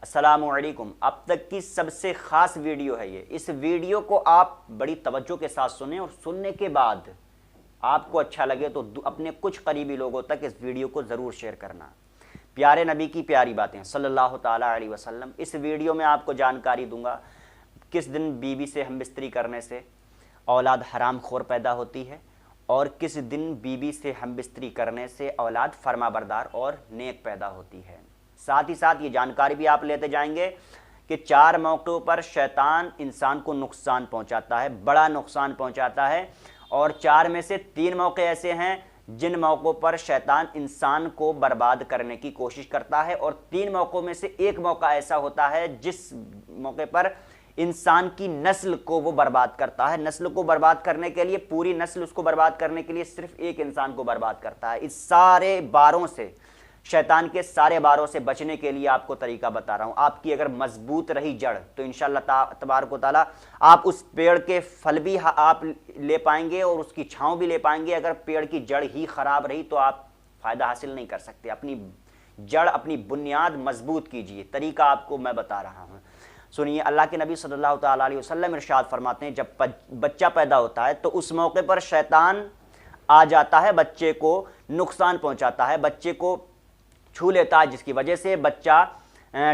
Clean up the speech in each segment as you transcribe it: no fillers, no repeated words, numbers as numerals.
السلام علیکم۔ اب تک کی سب سے خاص ویڈیو ہے یہ۔ اس ویڈیو کو آپ بڑی توجہ کے ساتھ سنیں اور سننے کے بعد آپ کو اچھا لگے تو اپنے کچھ قریبی لوگوں تک اس ویڈیو کو ضرور شیئر کرنا۔ پیارے نبی کی پیاری باتیں صلی اللہ تعالیٰ علیہ وسلم۔ اس ویڈیو میں آپ کو جانکاری دوں گا کس دن بیوی سے ہم بستری کرنے سے اولاد حرام خور پیدا ہوتی ہے اور کس دن بیوی سے ہم بستری کرنے سے اولاد فرما بردار اور نیک پیدا ہوتی ہے۔ ساتھ ہی ساتھ یہ جانکاری بھی آپ لیتے جائیں گے کہ 4 موقعوں پر شیطان انسان کو نقصان پہنچاتا ہے، بڑا نقصان پہنچاتا ہے، اور 4 میں سے 3 موقع ایسے ہیں جن موقعوں پر شیطان انسان کو برباد کرنے کی کوشش کرتا ہے، اور 3 موقعوں میں سے ایک موقع ایسا ہوتا ہے جس موقع پر انسان کی نسل کو وہ برباد کرتا ہے۔ نسل کو برباد کرنے کے لیے، پوری نسل اس کو برباد کرنے کے لیے صرف ایک انسان کو برباد کرتا ہے۔ اس سارے باروں سے، شیطان کے سارے باروں سے بچنے کے لیے آپ کو طریقہ بتا رہا ہوں۔ آپ کی اگر مضبوط رہی جڑ تو انشاءاللہ تبارک و تعالیٰ آپ اس پیڑ کے پھل بھی آپ لے پائیں گے اور اس کی چھاؤں بھی لے پائیں گے۔ اگر پیڑ کی جڑ ہی خراب رہی تو آپ فائدہ حاصل نہیں کر سکتے۔ اپنی جڑ، اپنی بنیاد مضبوط کیجئے۔ طریقہ آپ کو میں بتا رہا ہوں، سنیے۔ اللہ کے نبی صلی اللہ تعالیٰ علیہ وسلم ارشاد فرماتے ہیں جب بچہ پیدا ہوتا ہے تو اس موقع پر شیطان آ جاتا ہے، بچے کو نقصان پہنچاتا ہے، بچے کو چھو لیتا ہے، جس کی وجہ سے بچہ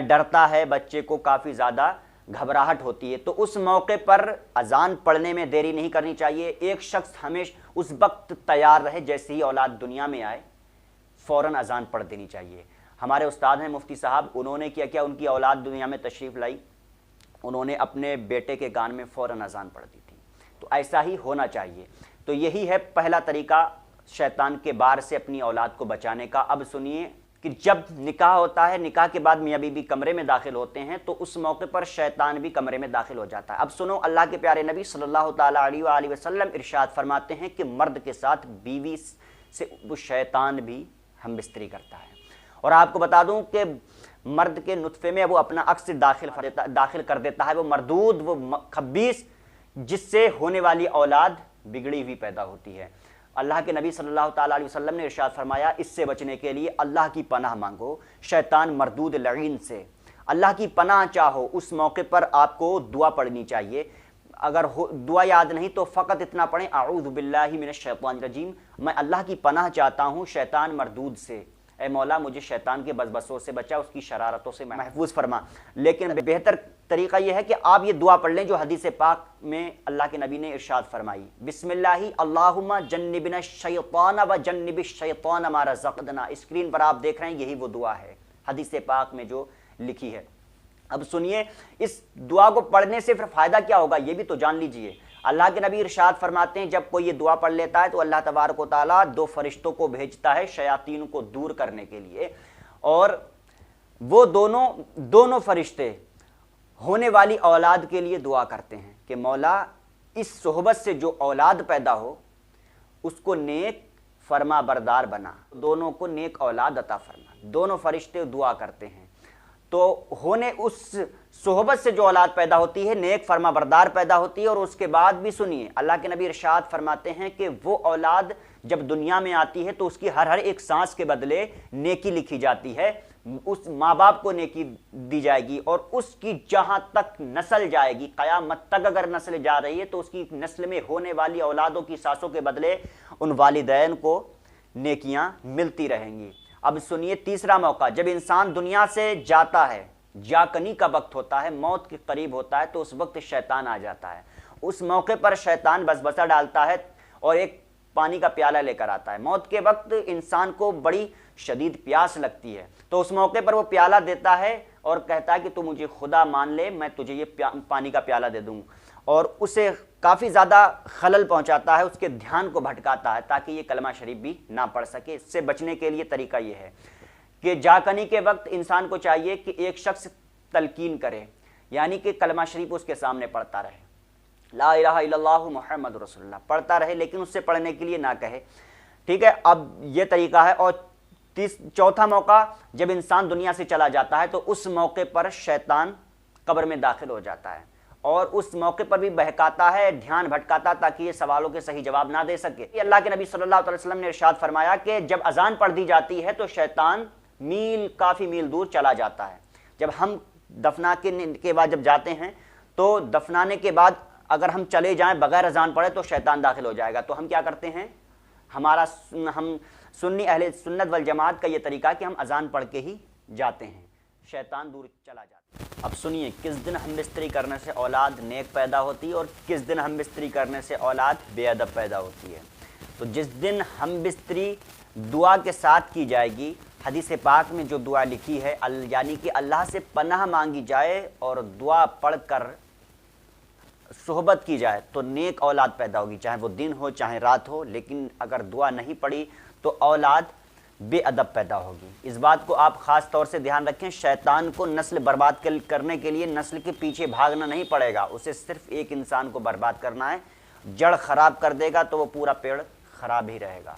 ڈرتا ہے، بچے کو کافی زیادہ گھبراہٹ ہوتی ہے۔ تو اس موقع پر اذان پڑھنے میں دیری نہیں کرنی چاہیے۔ ایک شخص ہمیشہ اس وقت تیار رہے جیسے ہی اولاد دنیا میں آئے فوراً اذان پڑھ دینی چاہیے۔ ہمارے استاد ہیں مفتی صاحب، انہوں نے کیا ان کی اولاد دنیا میں تشریف لائی، انہوں نے اپنے بیٹے کے کان میں فوراً اذان پڑھ دی تھی۔ تو ایسا ہی ہونا چاہیے۔ تو یہی ہے پہلا طریقہ شیطان کے بار سے اپنی اولاد کو بچانے کا۔ اب سنیے کہ جب نکاح ہوتا ہے، نکاح کے بعد میاں بیوی کمرے میں داخل ہوتے ہیں تو اس موقع پر شیطان بھی کمرے میں داخل ہو جاتا ہے۔ اب سنو، اللہ کے پیارے نبی صلی اللہ تعالیٰ علیہ وآلہ وسلم ارشاد فرماتے ہیں کہ مرد کے ساتھ بیوی سے وہ شیطان بھی ہم بستری کرتا ہے۔ اور آپ کو بتا دوں کہ مرد کے نطفے میں وہ اپنا عکس داخل کر دیتا ہے، وہ مردود، وہ خبیث، جس سے ہونے والی اولاد بگڑی ہوئی پیدا ہوتی ہے۔ اللہ کے نبی صلی اللہ تعالیٰ علیہ وسلم نے ارشاد فرمایا اس سے بچنے کے لیے اللہ کی پناہ مانگو شیطان مردود لعین سے۔ اللہ کی پناہ چاہو، اس موقع پر آپ کو دعا پڑھنی چاہیے۔ اگر دعا یاد نہیں تو فقط اتنا پڑھیں اعوذ باللہ من الشیطان الرجیم، میں اللہ کی پناہ چاہتا ہوں شیطان مردود سے۔ اے مولا مجھے شیطان کے وسوسوں سے بچا، اس کی شرارتوں سے محفوظ فرما۔ لیکن بہتر طریقہ یہ ہے کہ آپ یہ دعا پڑھ لیں جو حدیث پاک میں اللہ کے نبی نے ارشاد فرمائی، بسم اللہ اللہم جنبنا الشیطان و جنب الشیطان ما رزقتنا۔ اسکرین پر آپ دیکھ رہے ہیں، یہی وہ دعا ہے حدیث پاک میں جو لکھی ہے۔ اب سنیے، اس دعا کو پڑھنے سے پھر فائدہ کیا ہوگا یہ بھی تو جان لیجئے۔ اللہ کے نبی ارشاد فرماتے ہیں جب کوئی یہ دعا پڑھ لیتا ہے تو اللہ تبارک و تعالیٰ 2 فرشتوں کو بھیجتا ہے شیاطین کو دور کرنے کے لیے، اور وہ دونوں فرشتے ہونے والی اولاد کے لیے دعا کرتے ہیں کہ مولا اس صحبت سے جو اولاد پیدا ہو اس کو نیک فرما بردار بنا، دونوں کو نیک اولاد عطا فرما۔ دونوں فرشتے دعا کرتے ہیں تو ہونے اس صحبت سے جو اولاد پیدا ہوتی ہے نیک فرما بردار پیدا ہوتی ہے۔ اور اس کے بعد بھی سنیے، اللہ کے نبی ارشاد فرماتے ہیں کہ وہ اولاد جب دنیا میں آتی ہے تو اس کی ہر ایک سانس کے بدلے نیکی لکھی جاتی ہے، اس ماں باپ کو نیکی دی جائے گی، اور اس کی جہاں تک نسل جائے گی، قیامت تک اگر نسل جا رہی ہے تو اس کی نسل میں ہونے والی اولادوں کی سانسوں کے بدلے ان والدین کو نیکیاں ملتی رہیں گی۔ اب سنیے تیسرا موقع، جب انسان دنیا سے جاتا ہے، جاکنی کا وقت ہوتا ہے، موت کے قریب ہوتا ہے، تو اس وقت شیطان آ جاتا ہے۔ اس موقع پر شیطان بسبسہ ڈالتا ہے اور ایک پانی کا پیالہ لے کر آتا ہے۔ موت کے وقت انسان کو بڑی شدید پیاس لگتی ہے تو اس موقع پر وہ پیالہ دیتا ہے اور کہتا ہے کہ تو مجھے خدا مان لے، میں تجھے یہ پانی کا پیالہ دے دوں، اور اسے کافی زیادہ خلل پہنچاتا ہے، اس کے دھیان کو بھٹکاتا ہے تاکہ یہ کلمہ شریف بھی نہ پڑھ سکے۔ اس سے بچنے کے لیے طریقہ یہ ہے کہ جاکنی کے وقت انسان کو چاہیے کہ ایک شخص تلقین کرے، یعنی کہ کلمہ شریف اس کے سامنے پڑھتا رہے، لا الہ الا اللہ محمد رسول اللہ پڑھتا رہے، لیکن اس سے پڑھنے کے لیے نہ کہے، ٹھیک ہے۔ اب یہ طریقہ ہے۔ اور چوتھا موقع، جب انسان دنیا سے چلا جاتا ہے تو اس موقع پر شیطان قبر میں داخل ہو جاتا ہے اور اس موقع پر بھی بہکاتا ہے، دھیان بھٹکاتا تاکہ یہ سوالوں کے صحیح جواب نہ دے سکے۔ اللہ کے نبی صلی اللہ علیہ وسلم نے ارشاد فرمایا کہ جب اذان پڑھ دی جاتی ہے تو شیطان کافی میل دور چلا جاتا ہے۔ جب ہم دفنا کے بعد جب جاتے ہیں تو دفنانے کے بعد اگر ہم چلے جائیں بغیر اذان پڑھے تو شیطان داخل ہو جائے گا. تو ہم کیا کرتے ہیں, ہم سنی اہل سنت والجماعت کا یہ طریقہ کہ ہم اذان پڑھ کے ہی جاتے ہیں, شیطان دور چلا جاتا ہے. اب سنیے, کس دن ہم بستری کرنے سے اولاد نیک پیدا ہوتی ہے اور کس دن ہم بستری کرنے سے اولاد بے ادب پیدا ہوتی ہے. تو جس دن ہم بستری دعا کے ساتھ کی جائے گی, حدیث پاک میں جو دعا لکھی ہے یعنی کہ اللہ سے پناہ مانگی جائے اور دعا پڑھ کر صحبت کی جائے تو نیک اولاد پیدا ہوگی, چاہے وہ دن ہو چاہے رات ہو. لیکن اگر دعا نہیں پڑی تو اولاد بے ادب پیدا ہوگی. اس بات کو آپ خاص طور سے دھیان رکھیں. شیطان کو نسل برباد کرنے کے لیے نسل کے پیچھے بھاگنا نہیں پڑے گا, اسے صرف ایک انسان کو برباد کرنا ہے. جڑ خراب کر دے گا تو وہ پورا پیڑ خراب ہی رہے گا.